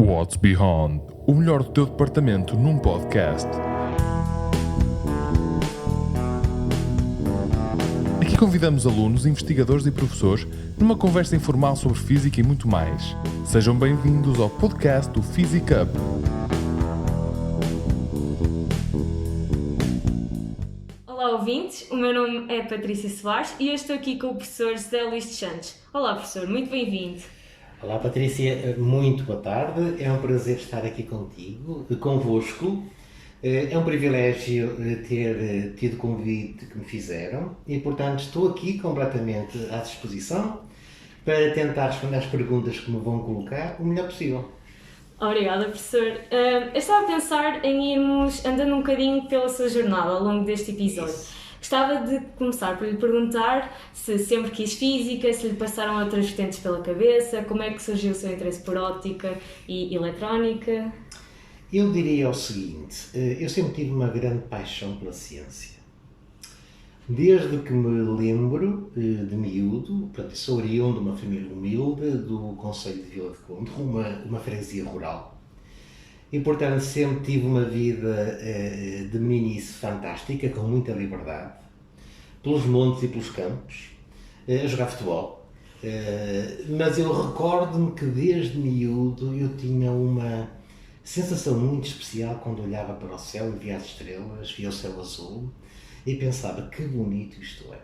What's Beyond, o melhor do teu departamento num podcast. Aqui convidamos alunos, investigadores e professores numa conversa informal sobre física e muito mais. Sejam bem-vindos ao podcast do Physic Hub. Olá ouvintes, o meu nome é Patrícia Soares e eu estou aqui com o professor José Luís dos Santos. Olá professor, muito bem-vindo. Olá Patrícia, muito boa tarde, é um prazer estar aqui convosco. É um privilégio ter tido o convite que me fizeram e, portanto, estou aqui completamente à disposição para tentar responder às perguntas que me vão colocar o melhor possível. Obrigada, professor. Eu estava a pensar em irmos andando um bocadinho pela sua jornada ao longo deste episódio. Isso. Gostava de começar por lhe perguntar se sempre quis física, se lhe passaram outras vertentes pela cabeça, como é que surgiu o seu interesse por óptica e eletrónica? Eu diria o seguinte, eu sempre tive uma grande paixão pela ciência. Desde que me lembro de miúdo, portanto, sou oriundo de uma família humilde do concelho de Vila de Conde, uma freguesia rural. E, portanto, sempre tive uma vida de meninice fantástica, com muita liberdade, pelos montes e pelos campos, a jogar futebol. Mas eu recordo-me que desde miúdo eu tinha uma sensação muito especial quando olhava para o céu e via as estrelas, via o céu azul e pensava que bonito isto é.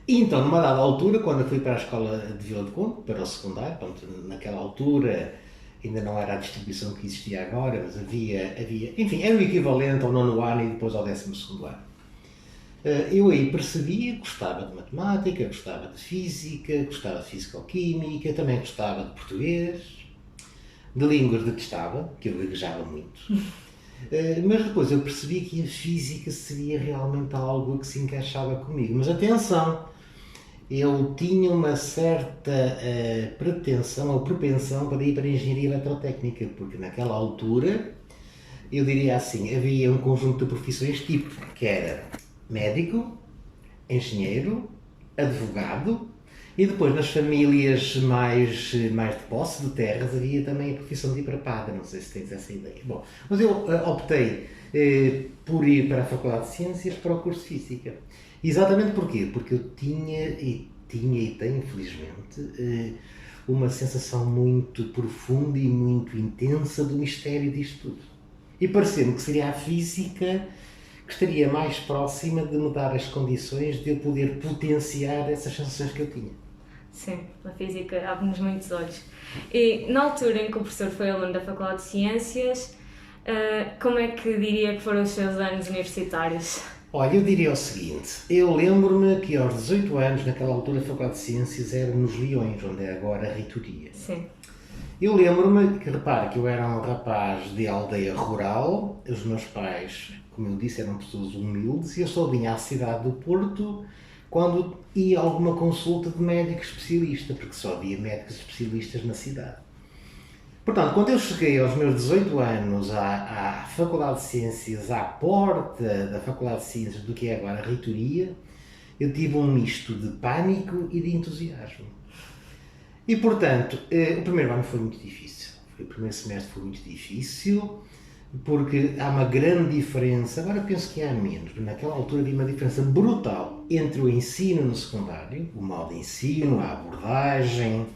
E então, numa dada altura, quando eu fui para a escola de Vila de Conde, para o secundário, portanto, naquela altura ainda não era a distribuição que existia agora, mas havia, enfim, era o equivalente ao 9º ano e depois ao 12º ano. Eu aí percebia que gostava de matemática, gostava de física, gostava de fisicoquímica, também gostava de português, de línguas detestava, que eu gaguejava muito. Mas depois eu percebi que a física seria realmente algo que se encaixava comigo. Mas atenção! Eu tinha uma certa pretensão ou propensão para ir para a engenharia eletrotécnica, porque naquela altura, eu diria assim, havia um conjunto de profissões tipo, que era médico, engenheiro, advogado, e depois nas famílias mais de posse de terras havia também a profissão de ir para padre, não sei se tens essa ideia. Bom, mas eu optei por ir para a Faculdade de Ciências para o curso de Física. Exatamente porquê? Porque eu tinha e tenho, felizmente, uma sensação muito profunda e muito intensa do mistério disto tudo. E pareceu-me que seria a física que estaria mais próxima de me dar as condições de eu poder potenciar essas sensações que eu tinha. Sim, a física abre-nos muitos olhos. E na altura em que o professor foi aluno da Faculdade de Ciências, como é que diria que foram os seus anos universitários? Olha, eu diria o seguinte, eu lembro-me que aos 18 anos, naquela altura a Faculdade de Ciências era nos Leões, onde é agora a reitoria. Sim. Eu lembro-me que, repara, que eu era um rapaz de aldeia rural, os meus pais, como eu disse, eram pessoas humildes, e eu só vinha à cidade do Porto quando ia a alguma consulta de médico especialista, porque só havia médicos especialistas na cidade. Portanto, quando eu cheguei aos meus 18 anos à Faculdade de Ciências, à porta da Faculdade de Ciências do que é agora a reitoria, eu tive um misto de pânico e de entusiasmo. E, portanto, o primeiro ano foi muito difícil. O primeiro semestre foi muito difícil, porque há uma grande diferença, agora penso que há menos, mas naquela altura havia uma diferença brutal entre o ensino no secundário, o modo de ensino, a abordagem,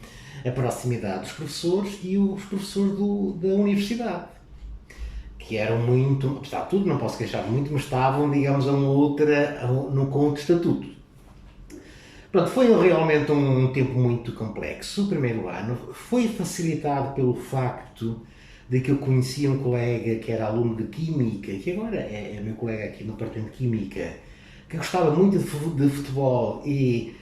a proximidade dos professores e os professores da universidade, que eram muito, apesar de tudo, não posso queixar muito, mas estavam, digamos, no contra-estatuto. Pronto, foi realmente um tempo muito complexo. O primeiro ano foi facilitado pelo facto de que eu conhecia um colega que era aluno de Química, que agora é meu colega aqui no departamento de Química, que gostava muito de futebol e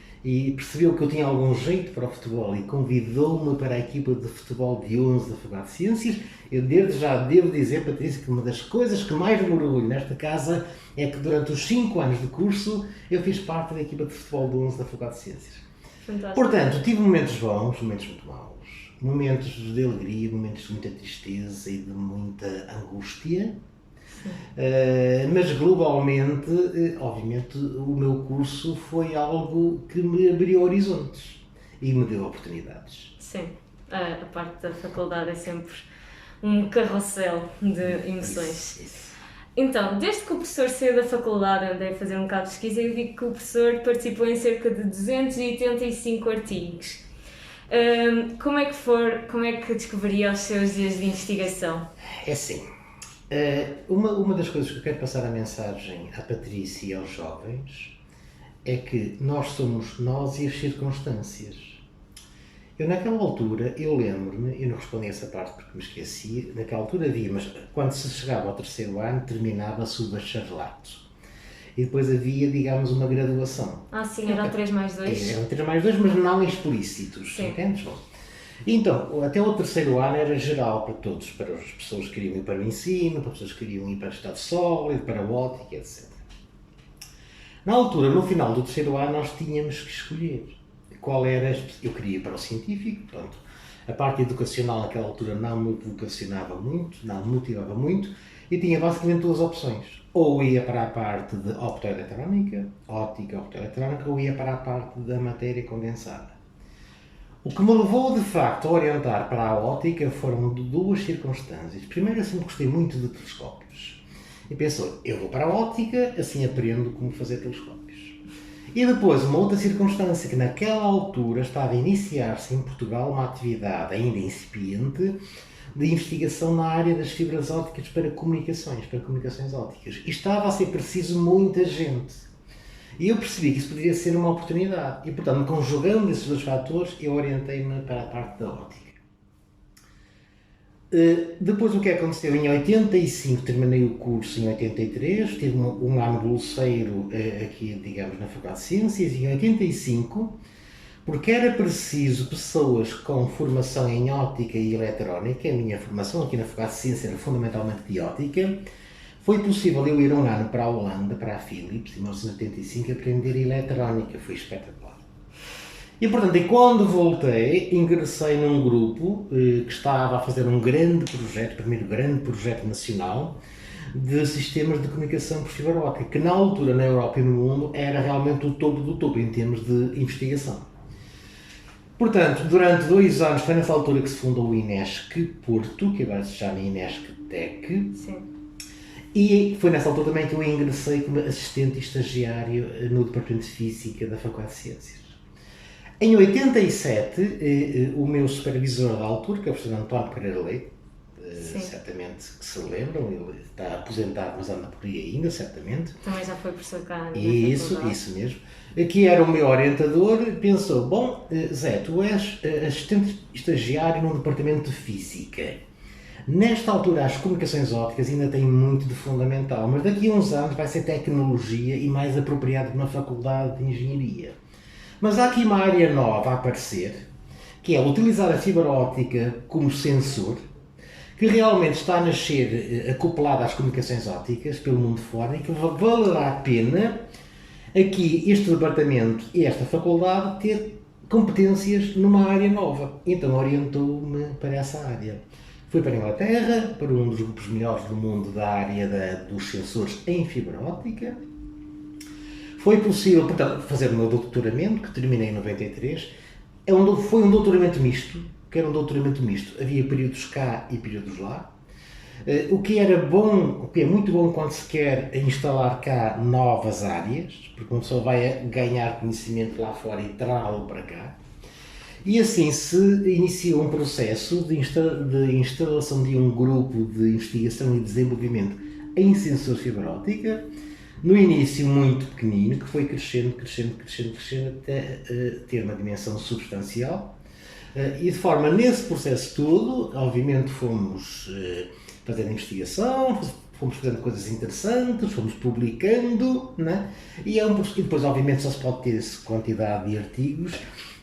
percebeu que eu tinha algum jeito para o futebol e convidou-me para a equipa de futebol de 11 da Faculdade de Ciências. Eu desde já devo dizer, Patrícia, que uma das coisas que mais me orgulho nesta casa é que durante os 5 anos de curso eu fiz parte da equipa de futebol de 11 da Faculdade de Ciências. Fantástico. Portanto, tive momentos bons, momentos muito maus, momentos de alegria, momentos de muita tristeza e de muita angústia. Mas globalmente, obviamente, o meu curso foi algo que me abriu horizontes e me deu oportunidades. Sim. a parte da faculdade é sempre um carrossel de emoções. Isso. Então, desde que o professor saiu da faculdade, andei a fazer um bocado de pesquisa e vi que o professor participou em cerca de 285 artigos. Como é que descobriria os seus dias de investigação? É assim, uma das coisas que eu quero passar a mensagem à Patrícia e aos jovens é que nós somos nós e as circunstâncias. Eu naquela altura, eu lembro-me, eu não respondi a essa parte porque me esqueci, naquela altura havia, mas quando se chegava ao terceiro ano terminava-se o bacharelato. E depois havia, digamos, uma graduação. Ah, sim, era o 3+2? Eram 3+2, mas não explícitos, entendes? Bom, então, até o terceiro ano era geral para todos, para as pessoas que queriam ir para o ensino, para as pessoas que queriam ir para o estado sólido, para a ótica, etc. Na altura, no final do terceiro ano, nós tínhamos que escolher qual era. Eu queria ir para o científico, pronto. A parte educacional naquela altura não me vocacionava muito, não me motivava muito, e tinha basicamente duas opções. Ou ia para a parte de optoeletrónica, óptica optoeletrónica, ou ia para a parte da matéria condensada. O que me levou, de facto, a orientar para a óptica foram duas circunstâncias. Primeiro, eu sempre gostei muito de telescópios. E pensou, eu vou para a óptica, assim aprendo como fazer telescópios. E depois, uma outra circunstância, que naquela altura estava a iniciar-se em Portugal uma atividade ainda incipiente de investigação na área das fibras ópticas para comunicações ópticas. E estava a ser preciso muita gente. E eu percebi que isso poderia ser uma oportunidade. E, portanto, conjugando esses dois fatores, eu orientei-me para a parte da óptica. Depois, o que aconteceu? Em 85 terminei o curso, em 83, tive um ano bolseiro aqui, digamos, na Faculdade de Ciências, e em 85, porque era preciso pessoas com formação em óptica e eletrónica, a minha formação aqui na Faculdade de Ciências era fundamentalmente de óptica, foi possível eu ir um ano para a Holanda, para a Philips, em 1985, aprender eletrónica, foi espetacular. E, portanto, quando voltei, ingressei num grupo que estava a fazer um grande projeto, o primeiro grande projeto nacional, de sistemas de comunicação por fibra óptica, que na altura, na Europa e no mundo, era realmente o topo do topo em termos de investigação. Portanto, durante 2 anos, foi nessa altura que se fundou o INESC Porto, que agora se chama INESC Tech. Sim. E foi nessa altura também que eu ingressei como assistente e estagiário no Departamento de Física da Faculdade de Ciências. Em 87, o meu supervisor da altura, que é o professor António Pereira Leite, certamente que se lembram, ele está aposentado, mas anda por aí ainda, certamente. Também já foi professor cá. Isso mesmo. Que era o meu orientador, pensou, bom, Zé, tu és assistente estagiário num Departamento de Física. Nesta altura, as comunicações ópticas ainda têm muito de fundamental, mas daqui a uns anos vai ser tecnologia e mais apropriado para uma faculdade de engenharia. Mas há aqui uma área nova a aparecer, que é utilizar a fibra óptica como sensor, que realmente está a nascer acoplada às comunicações ópticas pelo mundo fora e que valerá a pena aqui este departamento e esta faculdade ter competências numa área nova. Então orientou-me para essa área. Fui para a Inglaterra, para um dos grupos melhores do mundo da área dos sensores em fibra óptica. Foi possível, portanto, fazer o meu doutoramento, que terminei em 93. Foi um doutoramento misto, que era um doutoramento misto. Havia períodos cá e períodos lá. O que era bom, o que é muito bom quando se quer instalar cá novas áreas, porque uma pessoa vai ganhar conhecimento lá fora e trazê-lo para cá. E assim se iniciou um processo de instalação de um grupo de investigação e desenvolvimento em sensores de fibra óptica, no início muito pequenino, que foi crescendo até ter uma dimensão substancial. E de forma, nesse processo todo, obviamente fomos fazendo investigação, fomos fazendo coisas interessantes, fomos publicando, né? E depois, obviamente, só se pode ter essa quantidade de artigos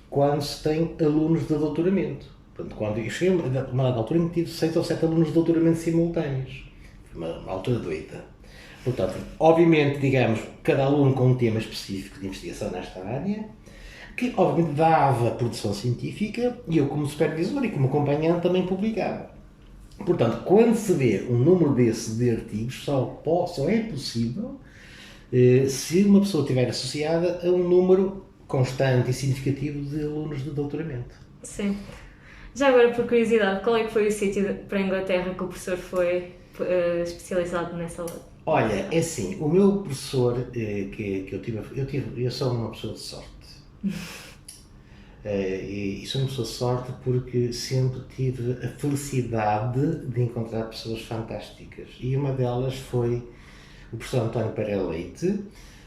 quando se tem alunos de doutoramento. Portanto, quando eu cheguei a uma altura em que tive 6 ou 7 alunos de doutoramento simultâneos. Foi uma altura doida. Portanto, obviamente, digamos, cada aluno com um tema específico de investigação nesta área, que obviamente dava produção científica, e eu como supervisor e como acompanhante também publicava. Portanto, quando se vê um número desse de artigos, só é possível se uma pessoa estiver associada a um número constante e significativo de alunos de doutoramento. Sim. Já agora, por curiosidade, qual é que foi o sítio para a Inglaterra que o professor foi especializado nessa área? Olha, é assim, o meu professor que eu sou uma pessoa de sorte. E sou uma pessoa de sorte porque sempre tive a felicidade de encontrar pessoas fantásticas. E uma delas foi o professor António Pereira Leite,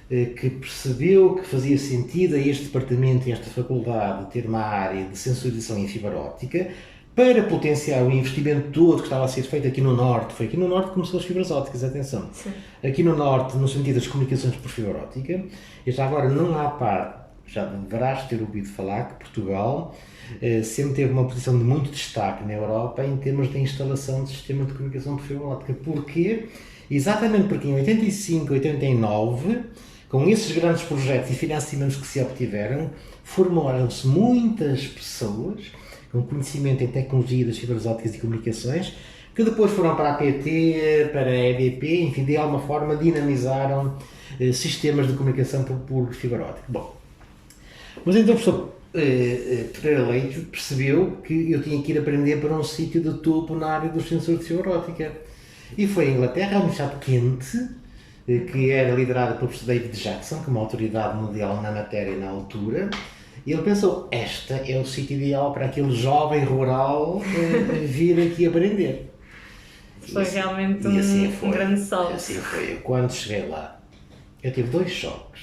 que percebeu que fazia sentido a este departamento e esta faculdade ter uma área de sensorização em fibra óptica para potenciar o investimento todo que estava a ser feito aqui no Norte. Foi aqui no Norte que começou as fibras ópticas, atenção. Sim. Aqui no Norte, no sentido das comunicações por fibra óptica, e já agora não há par, já deverás ter ouvido falar que Portugal sempre teve uma posição de muito destaque na Europa em termos de instalação de sistema de comunicação por fibra óptica. Porquê? Exatamente porque em 85, 89, com esses grandes projetos e financiamentos que se obtiveram, formaram-se muitas pessoas com conhecimento em tecnologia das fibras ópticas e comunicações, que depois foram para a PT, para a EDP, enfim, de alguma forma dinamizaram sistemas de comunicação por fibra óptica. Bom, mas então o professor Pereira Leite percebeu que eu tinha que ir aprender para um sítio de topo na área dos sensores de fibra óptica. E foi à Inglaterra, a Universidade de Kent, que era liderada pelo professor David Jackson, que é uma autoridade mundial na matéria na altura, e ele pensou, este é o sítio ideal para aquele jovem rural vir aqui aprender. Foi realmente um grande salto. Assim foi. Quando cheguei lá, eu tive vários choques.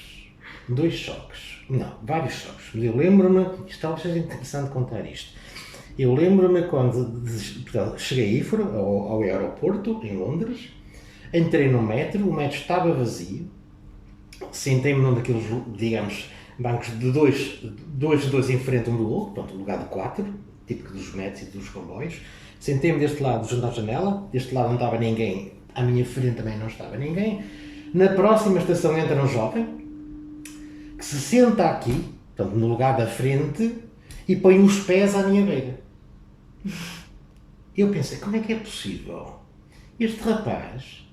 Mas eu lembro-me, isto talvez seja interessante contar isto. Eu lembro-me quando cheguei a Ifro, ao aeroporto, em Londres, entrei no metro, o metro estava vazio, sentei-me num daqueles, digamos, bancos de dois em frente um do outro, pronto, lugar de 4, típico dos metros e dos comboios. Sentei-me deste lado junto à janela, deste lado não estava ninguém, à minha frente também não estava ninguém. Na próxima estação entra um jovem, que se senta aqui, portanto, no lugar da frente, e põe os pés à minha beira. Eu pensei, como é que é possível? Este rapaz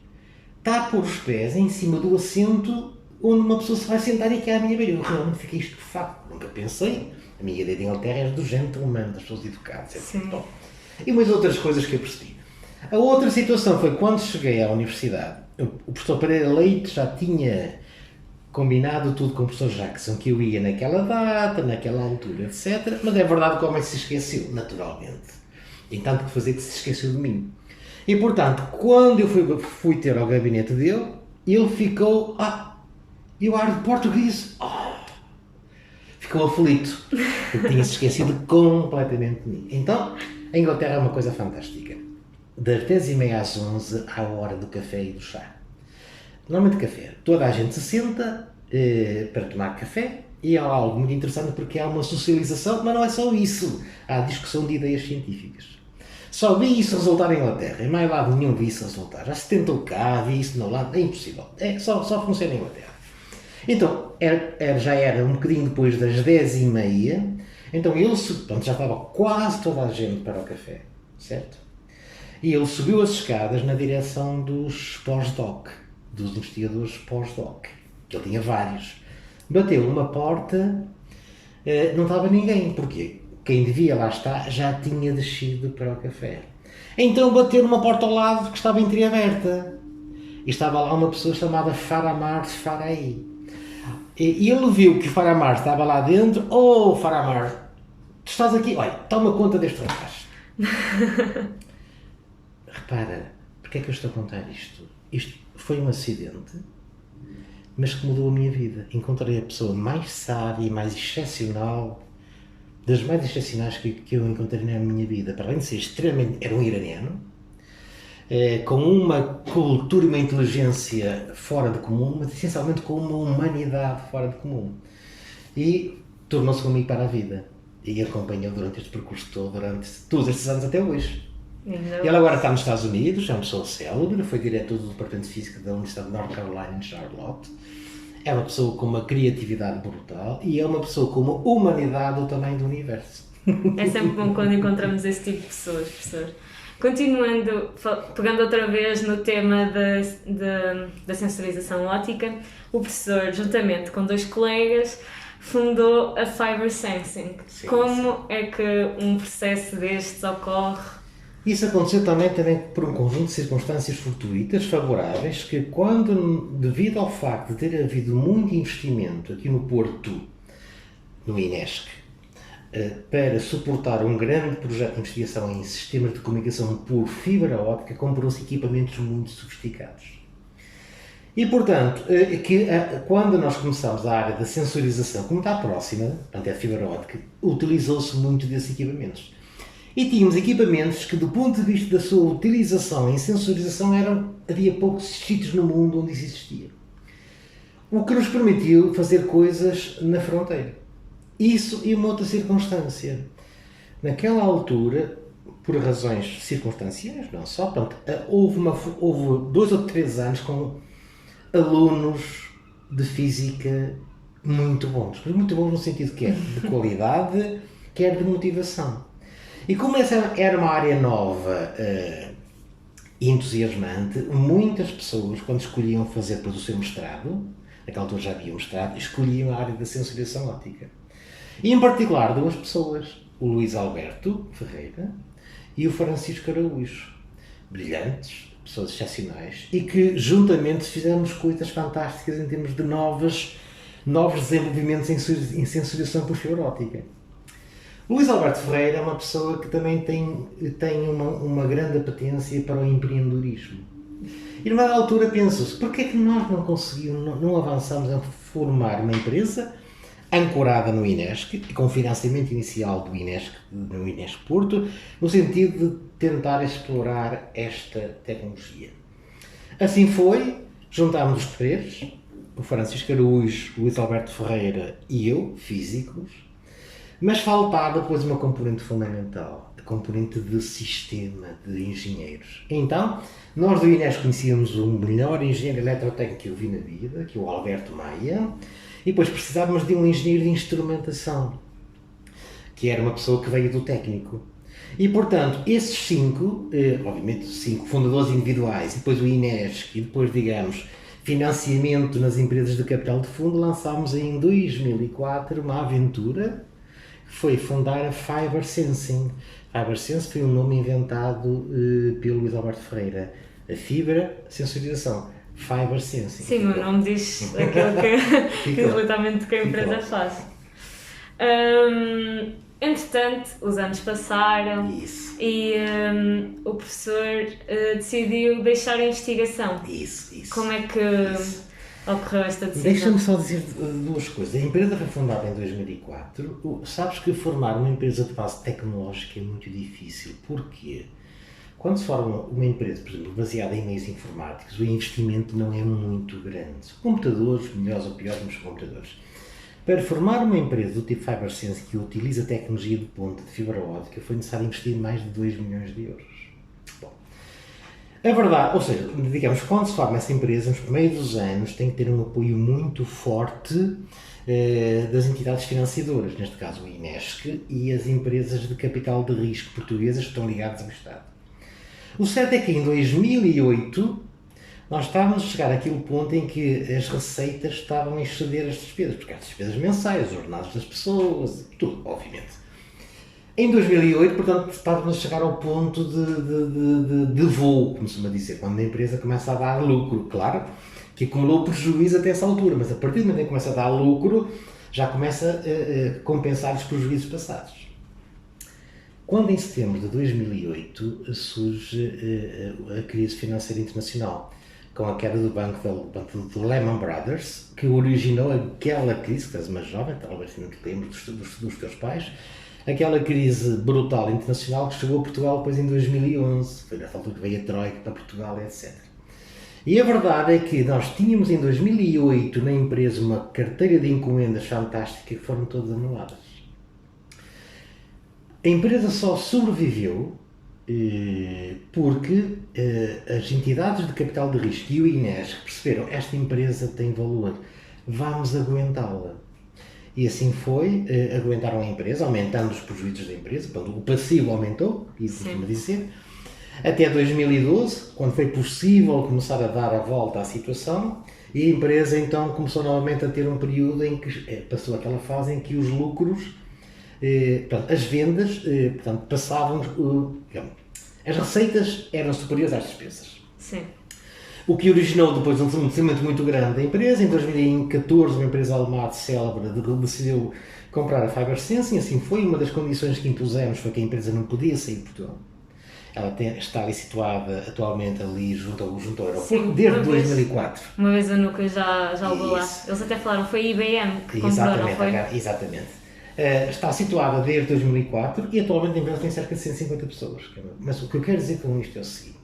está a pôr os pés em cima do assento onde uma pessoa se vai sentar e que é à minha beira. Eu realmente fiquei estupefacto, nunca pensei. A minha ideia de Inglaterra é do gentleman, das pessoas educadas, etc. Bom, e umas outras coisas que eu percebi. A outra situação foi quando cheguei à universidade. O professor Pereira Leite já tinha combinado tudo com o professor Jackson, que eu ia naquela data, naquela altura, etc. Mas é verdade que o homem se esqueceu, naturalmente. Tem tanto que fazer que se esqueceu de mim. E, portanto, quando eu fui ter ao gabinete dele, ele ficou... you are português. Ficou aflito, porque tinha-se esquecido completamente de mim. Então, a Inglaterra é uma coisa fantástica. Das 10h30 às 11 há a hora do café e do chá. Normalmente café. Toda a gente se senta para tomar café e há algo muito interessante porque há uma socialização, mas não é só isso. Há discussão de ideias científicas. Só vi isso resultar em Inglaterra. Em mais lado nenhum vi isso resultar. Já se tentou cá, vi isso no lado. É impossível. Só funciona em Inglaterra. Então, já era um bocadinho depois das 10h30. Então, já estava quase toda a gente para o café. Certo? E ele subiu as escadas na direção dos pós-doc. Dos investigadores pós-doc. Que ele tinha vários. Bateu numa porta, não estava ninguém. Porquê? Quem devia lá estar já tinha descido para o café. Então bateu numa porta ao lado que estava entreaberta. E estava lá uma pessoa chamada Faramar Farai. E ele viu que o Faramar estava lá dentro. Faramar, tu estás aqui? Olha, toma conta deste rapaz. Repara, porque é que eu estou a contar isto? Isto foi um acidente, mas que mudou a minha vida. Encontrei a pessoa mais sábia e mais excepcional, das mais excepcionais que eu encontrei na minha vida. Para além de ser extremamente... Era um iraniano, com uma cultura e uma inteligência fora de comum, mas essencialmente com uma humanidade fora de comum. E tornou-se um amigo para a vida. E acompanhou durante este percurso todo, durante todos estes anos até hoje. E ele agora está nos Estados Unidos, é uma pessoa célebre, foi diretor do Departamento de Física da Universidade de North Carolina em Charlotte. É uma pessoa com uma criatividade brutal e é uma pessoa com uma humanidade do tamanho do universo. É sempre bom quando encontramos esse tipo de pessoas, professor. Continuando, pegando outra vez no tema da sensorização óptica, o professor, juntamente com 2 colegas, fundou a Fiber Sensing. Sim, Como é que um processo destes ocorre? Isso aconteceu também por um conjunto de circunstâncias fortuitas, favoráveis, que devido ao facto de ter havido muito investimento aqui no Porto, no INESC, para suportar um grande projeto de investigação em sistemas de comunicação por fibra óptica, comprou-se equipamentos muito sofisticados. E, portanto, quando nós começámos a área da sensorização, como está próxima, portanto é a fibra óptica, utilizou-se muito desses equipamentos. E tínhamos equipamentos que, do ponto de vista da sua utilização em sensorização, havia poucos sítios no mundo onde isso existia. O que nos permitiu fazer coisas na fronteira. Isso e uma outra circunstância. Naquela altura, por razões circunstanciais, não só, portanto, houve 2 ou 3 anos com alunos de física muito bons. Muito bons no sentido que é de qualidade, quer de motivação. E como essa era uma área nova e entusiasmante, muitas pessoas, quando escolhiam fazer depois o seu mestrado, naquela altura já havia um mestrado, escolhiam a área da sensorização óptica. E em particular 2 pessoas, o Luís Alberto Ferreira e o Francisco Araújo. Brilhantes, pessoas excepcionais, e que juntamente fizemos coisas fantásticas em termos de novos desenvolvimentos em sensorização por fibra óptica. Luís Alberto Ferreira é uma pessoa que também tem uma grande apetência para o empreendedorismo. E numa altura pensou-se, porquê é que nós não avançamos a formar uma empresa ancorada no INESC, e com financiamento inicial do INESC, no INESC Porto, no sentido de tentar explorar esta tecnologia. Assim foi, juntámos os 3, o Francisco Araújo, o Luís Alberto Ferreira e eu, físicos, mas faltava depois uma componente fundamental, a componente de sistema, de engenheiros. Então, nós do INESC conhecíamos o melhor engenheiro eletrotécnico que eu vi na vida, que é o Alberto Maia, e depois precisávamos de um engenheiro de instrumentação, que era uma pessoa que veio do técnico. E, portanto, esses 5, obviamente 5 fundadores individuais, e depois o INESC, e depois, digamos, financiamento nas empresas de capital de fundo, lançámos em 2004 uma aventura, que foi fundar a Fiber Sensing. Fiber Sensing foi um nome inventado pelo Luís Alberto Ferreira. A fibra, sensorização. Fiber Sensing. Sim, o nome diz aquilo que literalmente que a empresa faz. Entretanto, os anos passaram. Isso. E o professor decidiu deixar a investigação. Isso. Como é que ocorreu esta decisão? Deixa-me só dizer 2 coisas. A empresa foi fundada em 2004. Sabes que formar uma empresa de base tecnológica é muito difícil. Porquê? Quando se forma uma empresa, por exemplo, baseada em meios informáticos, o investimento não é muito grande. Computadores, melhores ou piores, mas computadores. Para formar uma empresa do tipo Fiber Sense que utiliza tecnologia de ponta de fibra óptica, foi necessário investir mais de 2 milhões de euros. Bom, a verdade, ou seja, digamos, quando se forma essa empresa, nos primeiros dos anos, tem que ter um apoio muito forte das entidades financiadoras, neste caso o INESC, e as empresas de capital de risco portuguesas que estão ligadas ao Estado. O certo é que em 2008 nós estávamos a chegar àquele ponto em que as receitas estavam a exceder as despesas, porque há despesas mensais, os ordenados das pessoas, tudo, obviamente. Em 2008, portanto, estávamos a chegar ao ponto de voo, como se me dizer, quando a empresa começa a dar lucro. Claro que acumulou prejuízo até essa altura, mas a partir do momento em que começa a dar lucro, já começa a compensar os prejuízos passados. Quando em setembro de 2008 surge a crise financeira internacional, com a queda do banco do Lehman Brothers, que originou aquela crise, que és uma jovem, talvez não te lembres dos teus pais, aquela crise brutal internacional que chegou a Portugal depois em 2011, foi nessa altura que veio a Troika para Portugal, etc. E a verdade é que nós tínhamos em 2008 na empresa uma carteira de encomendas fantástica que foram todas anuladas. A empresa só sobreviveu porque as entidades de capital de risco e o INESC perceberam que esta empresa tem valor, vamos aguentá-la. E assim foi, aguentaram a empresa, aumentando os prejuízos da empresa, o passivo aumentou, isso costuma dizer, até 2012, quando foi possível começar a dar a volta à situação, e a empresa então começou novamente a ter um período em que passou aquela fase em que os lucros, portanto, as vendas, portanto, passavam, digamos, as receitas eram superiores às despesas. Sim. O que originou depois um crescimento muito grande da empresa. Em 2014, uma empresa alemã célebre decidiu comprar a Fiber Sensing, assim foi. Uma das condições que impusemos foi que a empresa não podia sair de Portugal. Ela está ali situada atualmente ali junto ao aeroporto, desde 2004. Uma vez a Nuca já levou lá. Eles até falaram, foi a IBM que comprou, não foi? Exatamente. Está situada desde 2004 e atualmente a empresa tem cerca de 150 pessoas. Mas o que eu quero dizer com isto é o seguinte,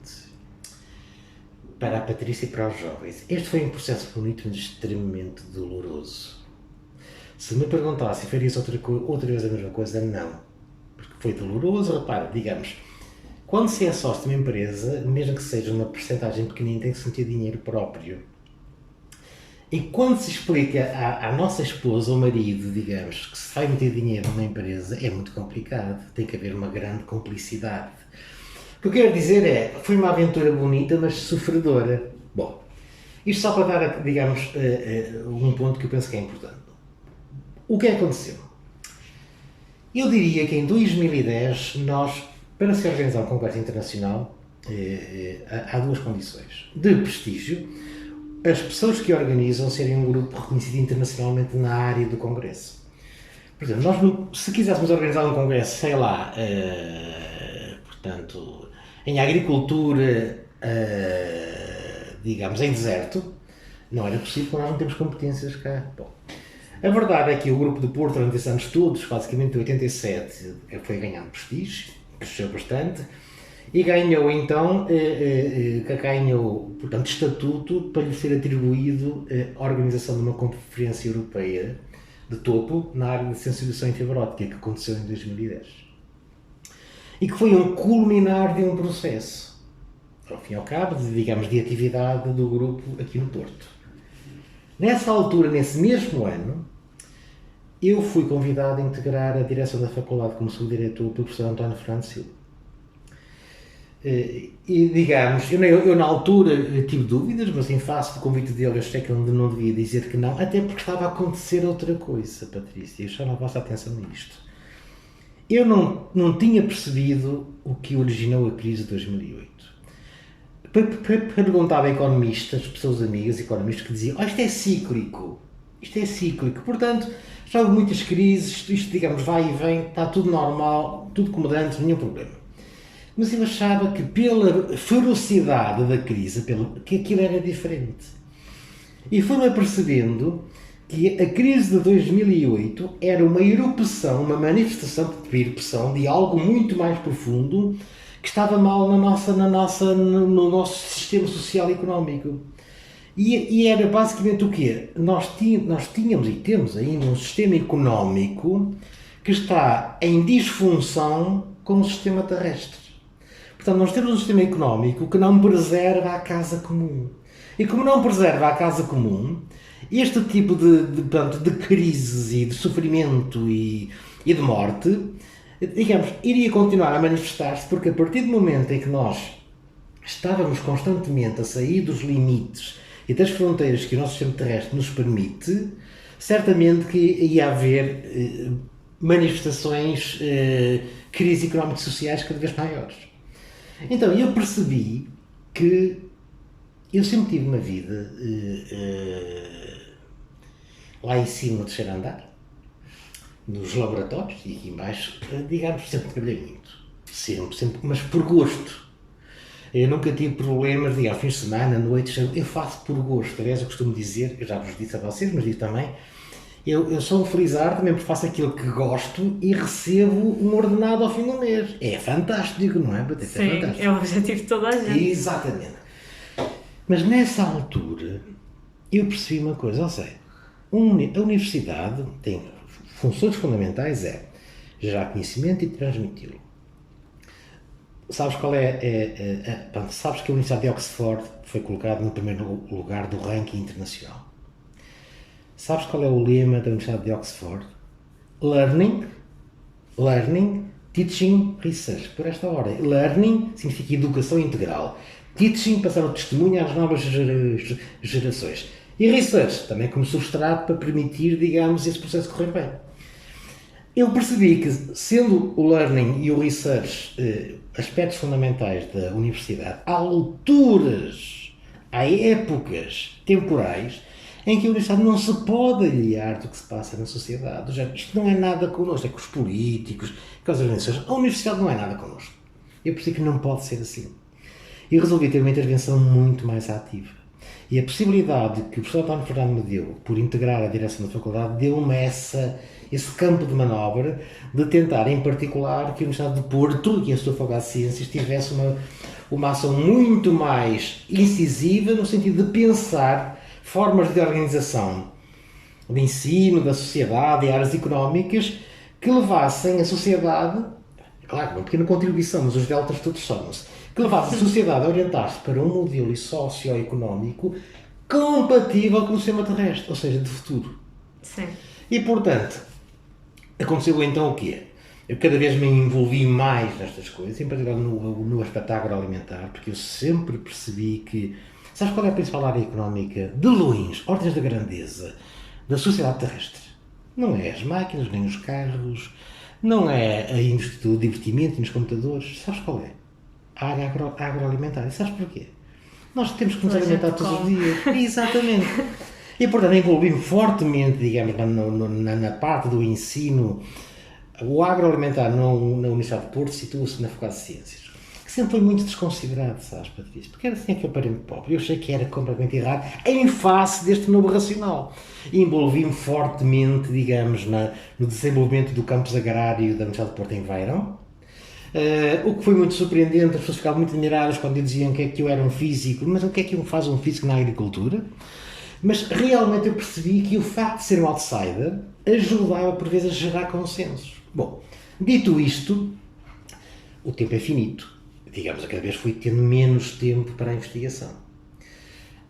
para a Patrícia e para os jovens, este foi um processo bonito, mas extremamente doloroso. Se me perguntasse se farias outra vez a mesma coisa, não. Porque foi doloroso, repara, digamos, quando se é sócio de uma empresa, mesmo que seja uma percentagem pequenina, tem que se meter dinheiro próprio. E quando se explica à nossa esposa ou marido, digamos, que se vai meter dinheiro numa empresa, é muito complicado. Tem que haver uma grande cumplicidade. O que eu quero dizer é, foi uma aventura bonita, mas sofredora. Bom, isto só para dar, digamos, um ponto que eu penso que é importante. O que aconteceu? Eu diria que em 2010, nós, para se organizar um congresso internacional, há duas condições. De prestígio, as pessoas que organizam serem um grupo reconhecido internacionalmente na área do congresso. Por exemplo, nós, se quiséssemos organizar um congresso, sei lá, portanto, em agricultura, digamos, em deserto, não era possível porque nós não temos competências cá. Bom, a verdade é que o grupo de Porto, durante esses anos todos, basicamente de 87, foi ganhando prestígio, cresceu bastante, e ganhou então, portanto, estatuto para lhe ser atribuído a organização de uma conferência europeia de topo na área de sensibilização em fibra óptica, que aconteceu em 2010. E que foi um culminar de um processo, ao fim e ao cabo, de atividade do grupo aqui no Porto. Nessa altura, nesse mesmo ano, eu fui convidado a integrar a direção da faculdade como subdiretor pelo professor António Fernando Silva. E digamos, eu na altura tive dúvidas, mas em face do convite dele eu achei que ele não devia dizer que não, até porque estava a acontecer outra coisa, Patrícia, eu chamo a vossa atenção nisto. Eu não tinha percebido o que originou a crise de 2008. Perguntava a economistas, pessoas amigas, economistas, que diziam, isto é cíclico, portanto, já houve muitas crises, isto digamos vai e vem, está tudo normal, tudo comodante, nenhum problema. Mas eu achava que pela ferocidade da crise, que aquilo era diferente. E fui-me apercebendo que a crise de 2008 era uma erupção, uma manifestação de algo muito mais profundo que estava mal no nosso sistema social e económico. E era basicamente o quê? Nós tínhamos e temos ainda um sistema económico que está em disfunção com o sistema terrestre. Portanto, nós temos um sistema económico que não preserva a casa comum. E como não preserva a casa comum, este tipo de crises e de sofrimento e de morte, digamos, iria continuar a manifestar-se, porque a partir do momento em que nós estávamos constantemente a sair dos limites e das fronteiras que o nosso sistema terrestre nos permite, certamente que ia haver manifestações, crises económicas e sociais cada vez maiores. Então, eu percebi que eu sempre tive uma vida lá em cima no terceiro andar, nos laboratórios, e aqui embaixo, digamos, sempre trabalhei muito. Sempre, mas por gosto. Eu nunca tive problemas, digamos, fins de semana, noites, eu faço por gosto. Aliás, eu costumo dizer, eu já vos disse a vocês, mas digo também, eu sou um felizardo mesmo porque faço aquilo que gosto e recebo um ordenado ao fim do mês. É fantástico, não é? Sim, é fantástico. É o objetivo de toda a gente. Exatamente. Mas nessa altura eu percebi uma coisa, ou seja, a universidade tem funções fundamentais, é gerar conhecimento e transmiti-lo. Sabes qual sabes que a Universidade de Oxford foi colocada no primeiro lugar do ranking internacional. Sabes qual é o lema da Universidade de Oxford? Learning Teaching Research, por esta ordem. Learning significa educação integral. Teaching, passar o testemunho às novas gerações. E Research, também como substrato para permitir, digamos, esse processo correr bem. Eu percebi que, sendo o Learning e o Research aspectos fundamentais da universidade, há alturas, há épocas temporais em que a universidade não se pode aliar do que se passa na sociedade. Isto não é nada connosco, é com os políticos, com as organizações. A universidade não é nada connosco. Eu percebi que não pode ser assim. E resolvi ter uma intervenção muito mais ativa. E a possibilidade que o professor António Fernando me deu, por integrar a direção da faculdade, deu-me esse campo de manobra de tentar, em particular, que a Universidade de Porto e a sua Faculdade de Ciências tivesse uma ação muito mais incisiva no sentido de pensar formas de organização de ensino, da sociedade e áreas económicas que levassem a sociedade, claro, uma pequena contribuição, mas os deltas todos somam-se, que levasse a sociedade a orientar-se para um modelo socioeconómico compatível com o sistema terrestre, ou seja, de futuro. Sim. E, portanto, aconteceu então o quê? Eu cada vez me envolvi mais nestas coisas, em particular no aspecto agroalimentar, porque eu sempre percebi que... Sabes qual é a principal área económica, de longe, ordens da grandeza, da sociedade terrestre? Não é as máquinas, nem os carros, não é a indústria do divertimento e nos computadores. Sabes qual é? A área agroalimentar. E sabes porquê? Nós temos que nos alimentar todos os dias. Exatamente. E, portanto, envolvi-me fortemente, digamos, na parte do ensino. O agroalimentar na Universidade de Porto situa-se na Faculdade de Ciências, que sempre foi muito desconsiderado, sabes, Patrícia? Porque era assim aquele parente pobre. Eu achei que era completamente errado em face deste novo racional. E envolvi-me fortemente, digamos, no desenvolvimento do campus agrário da Universidade de Porto em Veirão. O que foi muito surpreendente, as pessoas ficavam muito admiradas quando diziam que é que eu era um físico, mas o que é que faz um físico na agricultura? Mas realmente eu percebi que o facto de ser um outsider ajudava por vezes a gerar consensos. Bom, dito isto, o tempo é finito. Digamos, a cada vez fui tendo menos tempo para a investigação.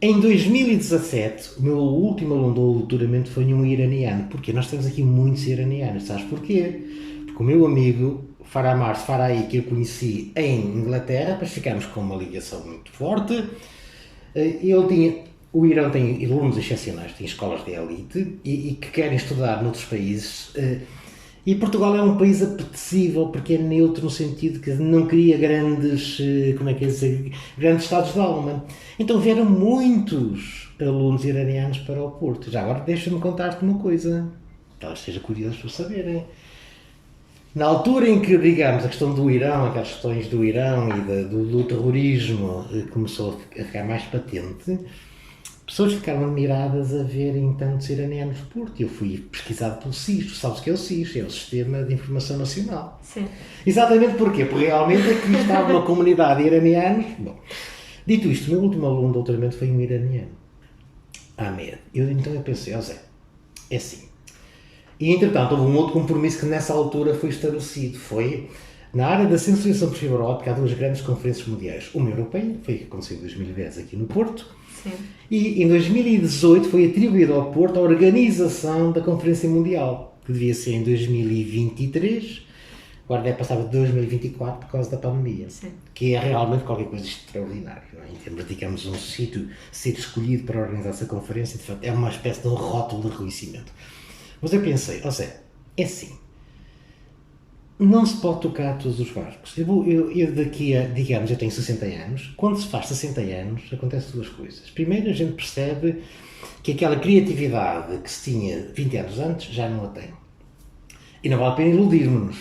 Em 2017, o meu último aluno do doutoramento foi um iraniano. Porquê? Nós temos aqui muitos iranianos. Sabes porquê? Porque o meu amigo Faramar Farai, que eu conheci em Inglaterra, depois ficámos com uma ligação muito forte. O Irão tem alunos excepcionais, tem escolas de elite e que querem estudar noutros países. E Portugal é um país apetecível porque é neutro no sentido que não cria grandes estados de alma. Então vieram muitos alunos iranianos para o Porto. Já agora deixa-me contar-te uma coisa, talvez seja curioso para saberem. Na altura em que, digamos, a questão do Irão, aquelas questões do Irão e do terrorismo começou a ficar mais patente, pessoas ficaram admiradas a verem tantos iranianos no Porto. Eu fui pesquisado pelo SIS. Sabes o que é o SIS? É o Sistema de Informação Nacional. Sim. Exatamente porquê? Porque realmente aqui estava uma comunidade de iranianos. Bom, dito isto, o meu último aluno de doutoramento foi um iraniano, Ahmed. Então eu pensei, Zé, é assim. E, entretanto, houve um outro compromisso que nessa altura foi estabelecido. Foi, na área da sensorização por fibra óptica, há duas grandes conferências mundiais. Uma europeia, foi a que aconteceu em 2010 aqui no Porto. Sim. E em 2018 foi atribuída ao Porto a organização da Conferência Mundial, que devia ser em 2023, agora deve passar de 2024 por causa da pandemia. Sim. Que é realmente qualquer coisa extraordinária. Em termos, digamos, um sítio ser escolhido para organizar essa conferência, de facto, é uma espécie de um rótulo de reconhecimento. Mas eu pensei, é assim, não se pode tocar todos os barcos. Eu daqui a, digamos, eu tenho 60 anos, quando se faz 60 anos, acontecem duas coisas. Primeiro, a gente percebe que aquela criatividade que se tinha 20 anos antes, já não a tem. E não vale a pena iludirmos-nos,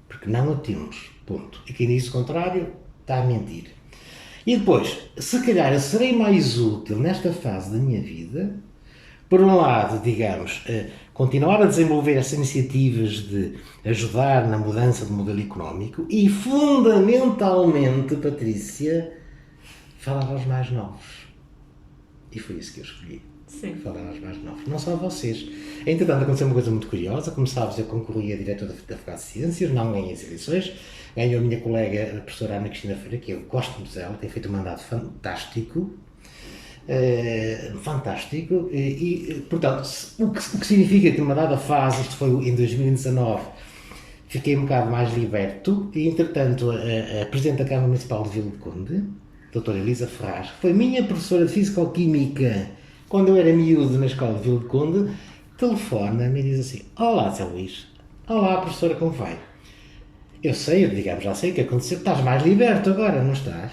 porque não a temos, ponto. E quem diz o contrário, está a mentir. E depois, se calhar eu serei mais útil nesta fase da minha vida, por um lado, digamos, continuar a desenvolver essas iniciativas de ajudar na mudança do modelo económico e, fundamentalmente, Patrícia, falar aos mais novos. E foi isso que eu escolhi. Sim. Falar aos mais novos. Não só a vocês. Entretanto, aconteceu uma coisa muito curiosa. Como sabes, eu concorri a diretor da Faculdade de Ciências, não ganhei as eleições. Ganhou a minha colega, a professora Ana Cristina Feira, que eu gosto muito dela, tem feito um mandato fantástico. Fantástico portanto, o que significa que numa dada fase, isto foi em 2019, fiquei um bocado mais liberto e, entretanto, a Presidente da Câmara Municipal de Vila de Conde, a doutora Elisa Ferraz, que foi minha professora de Físico-Química quando eu era miúdo na escola de Vila de Conde, telefona-me e diz assim: olá, Zé Luís. Olá, professora, como vai? Eu sei, digamos, já sei o que aconteceu. Estás mais liberto agora, não estás?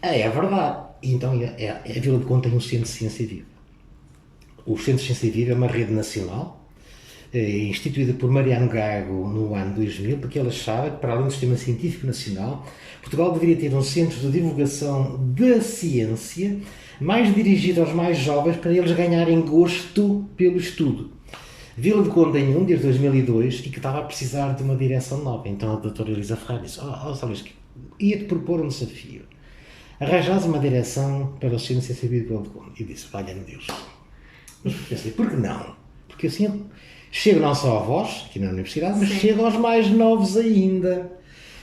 É verdade. E então, a Vila de Conde tem um Centro de Ciência Viva. O Centro de Ciência Viva é uma rede nacional, instituída por Mariano Gago no ano 2000, porque ele achava que, para além do Sistema Científico Nacional, Portugal deveria ter um centro de divulgação da ciência mais dirigido aos mais jovens, para eles ganharem gosto pelo estudo. Vila de Conde tem um, desde 2002, e que estava a precisar de uma direção nova. Então a doutora Elisa Ferreira disse: Luís, ia-te propor um desafio. Arranjares uma direção para o Centro de Ciência Viva de Vila de Conde. E disse: valha-me Deus. Mas pensei, por que não? Porque assim chego não só a vós, aqui na Universidade, mas chego aos mais novos ainda.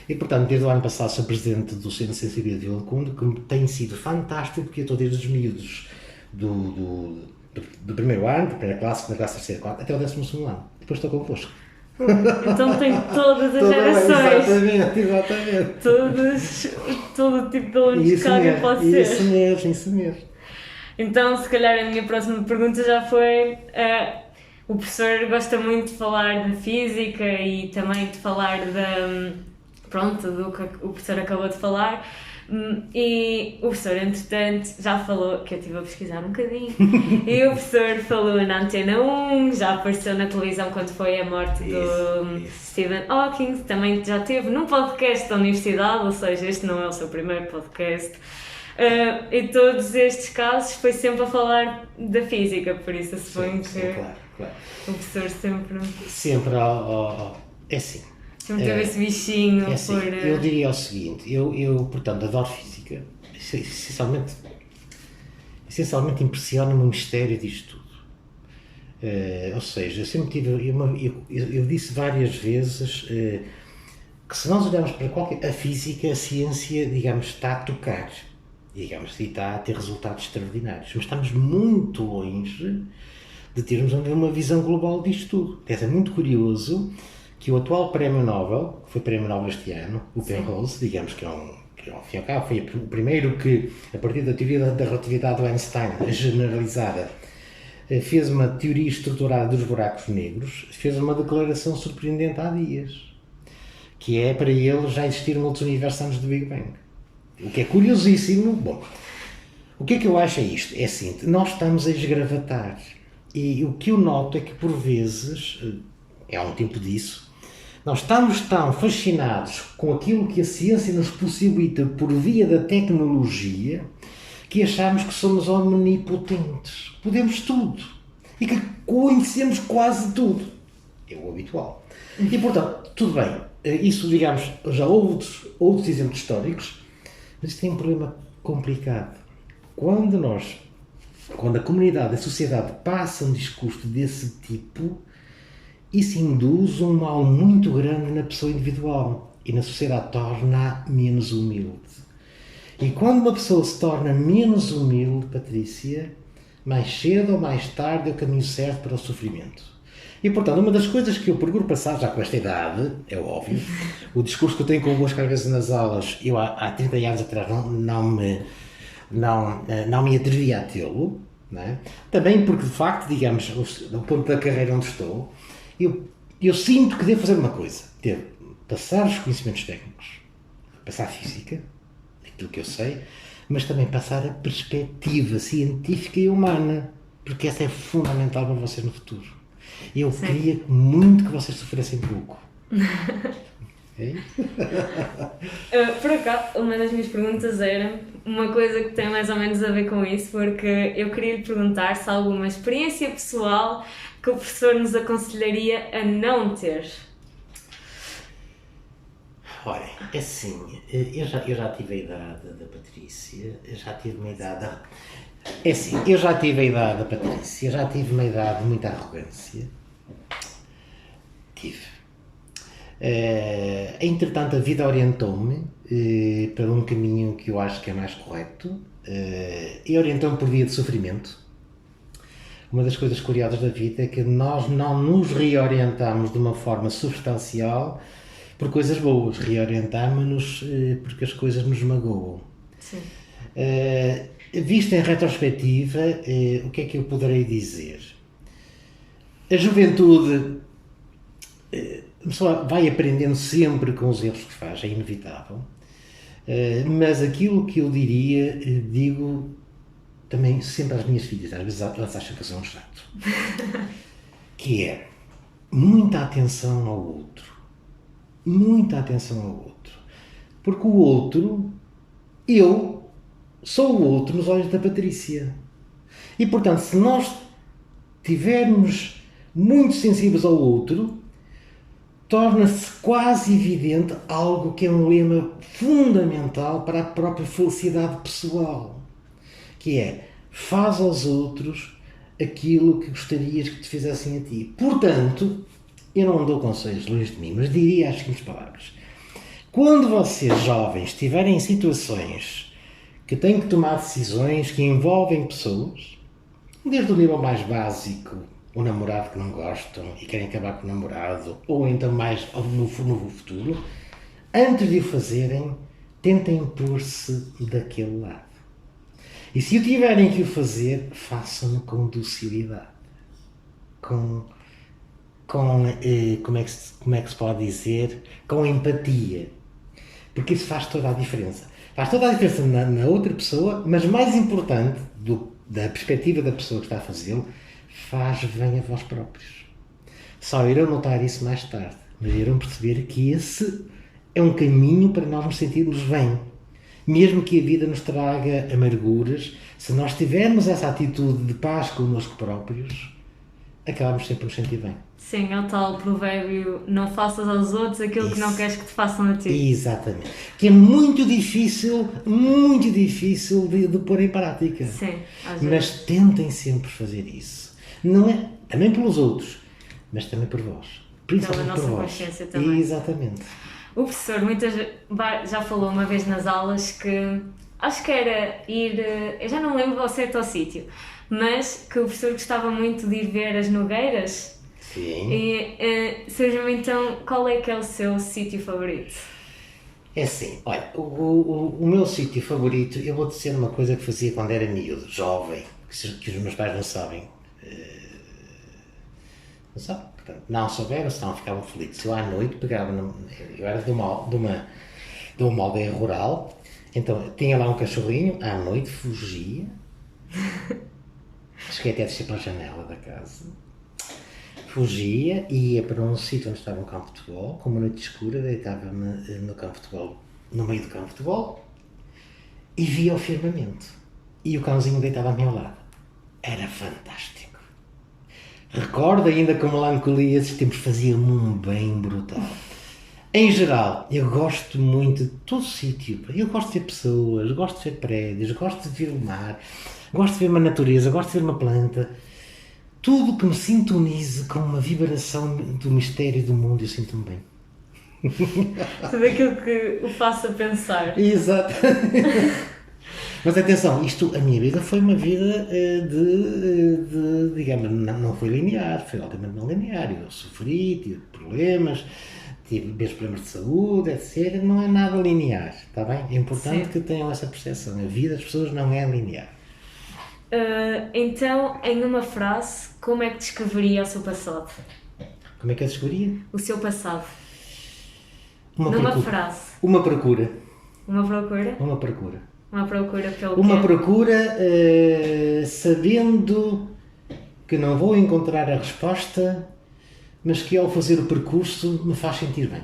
E, portanto, desde o ano passado sou presidente do Centro de Ciência Viva de Vila de Conde, que tem sido fantástico, porque eu estou desde os miúdos do primeiro ano, da primeira classe, segunda classe, terceira, quarta, até o 12º ano. Depois estou convosco. Então tem todas as gerações. Exatamente. Todo o tipo de alunos que alguém pode ser. Isso mesmo. Então, se calhar a minha próxima pergunta já foi... o professor gosta muito de falar de física e também de falar do que o professor acabou de falar. E o professor, entretanto, já falou, que eu estive a pesquisar um bocadinho, e o professor falou na Antena 1, já apareceu na televisão quando foi a morte do Stephen Hawking, também já esteve num podcast da universidade, ou seja, este não é o seu primeiro podcast. E todos estes casos foi sempre a falar da física, por isso eu suponho que claro. o professor sempre é assim. Sempre teve esse bichinho assim, por... Eu diria o seguinte, eu portanto, adoro física. Essencialmente impressiona-me o mistério disto tudo. Ou seja, eu sempre tive... Eu disse várias vezes que se nós olharmos para a física, a ciência, digamos, está a tocar. Digamos, e está a ter resultados extraordinários. Mas estamos muito longe de termos uma visão global disto tudo. É muito curioso que o atual Prémio Nobel, que foi Prémio Nobel este ano, o Penrose, digamos que ao fim e ao cabo foi o primeiro que, a partir da teoria da relatividade do Einstein, generalizada, fez uma teoria estruturada dos buracos negros, fez uma declaração surpreendente há dias, que é, para ele, já existiram outros universos antes do Big Bang. O que é curiosíssimo. Bom, o que é que eu acho é isto? É assim, nós estamos a esgravatar, e o que eu noto é que, por vezes, há um tempo disso, nós estamos tão fascinados com aquilo que a ciência nos possibilita por via da tecnologia, que achamos que somos omnipotentes. Podemos tudo. E que conhecemos quase tudo. É o habitual. E, portanto, tudo bem. Isso, digamos, já houve outros exemplos históricos, mas isto tem um problema complicado. Quando a comunidade, a sociedade passa um discurso desse tipo, isso induz um mal muito grande na pessoa individual e na sociedade, torna-a menos humilde. E quando uma pessoa se torna menos humilde, Patrícia, mais cedo ou mais tarde é o caminho certo para o sofrimento. E, portanto, uma das coisas que eu procuro passar, já com esta idade, é óbvio, o discurso que eu tenho convosco às vezes nas aulas, eu há 30 anos atrás não me atrevia a tê-lo, não é? Também porque, de facto, digamos, do ponto da carreira onde estou, eu sinto que devo fazer uma coisa, devo passar os conhecimentos técnicos, passar a física, aquilo que eu sei, mas também passar a perspectiva científica e humana, porque essa é fundamental para vocês no futuro. Eu queria muito que vocês sofressem pouco. Por acaso, uma das minhas perguntas era uma coisa que tem mais ou menos a ver com isso, porque eu queria lhe perguntar se há alguma experiência pessoal que o professor nos aconselharia a não ter. Olha, é assim, eu já tive a idade da Patrícia, eu já tive uma idade... É assim, eu já tive a idade da Patrícia, já tive uma idade de muita arrogância. Tive. Entretanto, a vida orientou-me para um caminho que eu acho que é mais correto, e orientou-me por via de sofrimento. uma das coisas curiosas da vida é que nós não nos reorientamos de uma forma substancial por coisas boas, reorientamos-nos porque as coisas nos magoam. Sim. Visto em retrospectiva, o que é que eu poderei dizer? A juventude, a pessoa vai aprendendo sempre com os erros que faz, é inevitável, mas aquilo que eu diria, digo também sempre às minhas filhas, às vezes elas acham que eu sou um chato, que é muita atenção ao outro. Muita atenção ao outro. Porque o outro, eu sou o outro nos olhos da Patrícia. E portanto, se nós estivermos muito sensíveis ao outro, torna-se quase evidente algo que é um lema fundamental para a própria felicidade pessoal, que é: faz aos outros aquilo que gostarias que te fizessem a ti. Portanto, eu não dou conselhos longe de mim, mas diria as seguintes palavras: quando vocês jovens estiverem em situações que têm que tomar decisões que envolvem pessoas, desde o nível mais básico, o namorado que não gostam e querem acabar com o namorado, ou então mais no futuro, antes de o fazerem, tentem pôr-se daquele lado. E se o tiverem que o fazer, façam-no com docilidade, como é que se pode dizer, com empatia, porque isso faz toda a diferença. Faz toda a diferença na outra pessoa, mas mais importante, da perspectiva da pessoa que está a fazê-lo, faz bem a vós próprios. Só irão notar isso mais tarde, mas irão perceber que esse é um caminho para nós nos sentirmos bem. Mesmo que a vida nos traga amarguras, se nós tivermos essa atitude de paz connosco próprios, acabamos sempre por nos sentir bem. Sim, é o tal provérbio: não faças aos outros aquilo que não queres que te façam a ti. Exatamente. Que é muito difícil de pôr em prática. Sim, às mas vezes. tentem sempre fazer isso. Não é também pelos outros, mas também por vós. Pela nossa por vós. consciência também. Exatamente. O professor já falou uma vez nas aulas que acho que era ir, eu já não lembro ao certo ao sítio, mas que o professor gostava muito de ir ver as nogueiras. Sim. E surge-me então, qual é que é o seu sítio favorito? É assim, olha, o meu sítio favorito, eu vou dizer uma coisa que fazia quando era miúdo, jovem, que os meus pais não sabem. Não sabem? Portanto, não souberam, senão ficavam felizes. Eu à noite pegava, eu era de uma aldeia rural, então tinha lá um cachorrinho, à noite fugia, cheguei até a descer pela janela da casa, fugia e ia para um sítio onde estava um campo de futebol, com uma noite escura, deitava-me no campo de futebol, no meio do campo de futebol, e via o firmamento. E o cãozinho deitava ao meu lado. Era fantástico. Recordo ainda com melancolia, esses tempos faziam-me um bem brutal. Em geral, eu gosto muito de todo sítio. Eu gosto de ver pessoas, gosto de ver prédios, gosto de ver o mar, gosto de ver uma natureza, gosto de ver uma planta. Tudo que me sintonize com uma vibração do mistério do mundo, eu sinto-me bem. Tudo aquilo que o faça pensar. Exato. Mas atenção, a minha vida foi uma vida digamos, não foi linear, foi altamente não linear. Eu sofri, tive problemas, tive meus problemas de saúde, etc. Não é nada linear, está bem? É importante que tenham essa percepção. A vida das pessoas não é linear. Então, em uma frase, como é que descreveria o seu passado? Como é que eu descobria? O seu passado. Numa frase. Uma procura. Uma procura? Uma procura. Uma procura pelo Uma quê? procura sabendo que não vou encontrar a resposta, mas que ao fazer o percurso me faz sentir bem.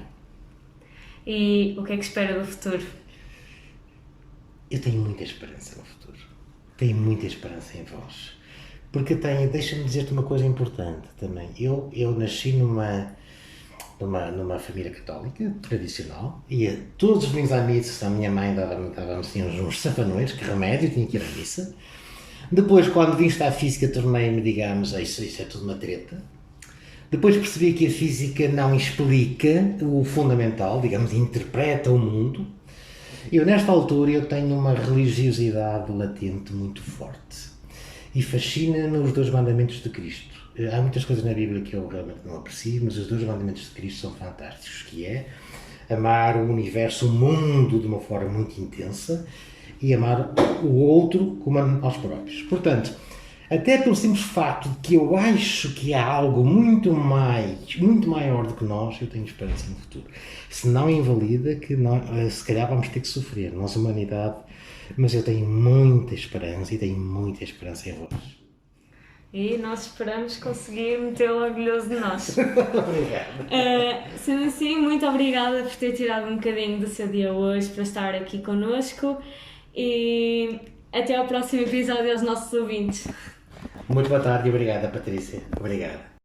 E o que é que espera do futuro? Eu tenho muita esperança no futuro. Tenho muita esperança em vós. Porque deixa-me dizer-te uma coisa importante também. Eu nasci numa família católica, tradicional, ia todos os domingos à missa, a minha mãe dava-me assim, uns safanões, que remédio, tinha que ir à missa. Depois, quando vim estudar física, tornei-me, digamos, isso é tudo uma treta. Depois percebi que a física não explica o fundamental, digamos, interpreta o mundo. Nesta altura, eu tenho uma religiosidade latente muito forte. e fascina-me os 2 mandamentos de Cristo. Há muitas coisas na Bíblia que eu realmente não aprecio, mas os 2 mandamentos de Cristo são fantásticos, que é amar o universo, o mundo, de uma forma muito intensa e amar o outro como a nós próprios. Portanto, até pelo simples facto de que eu acho que há algo muito maior do que nós, eu tenho esperança no futuro. Se não invalida que nós, se calhar vamos ter que sofrer, nós, humanidade, mas eu tenho muita esperança e tenho muita esperança em vós. E nós esperamos conseguir metê-lo orgulhoso de nós. Obrigado. Sendo assim, muito obrigada por ter tirado um bocadinho do seu dia hoje para estar aqui connosco e até ao próximo episódio aos nossos ouvintes. Muito boa tarde e obrigada, Patrícia. Obrigada.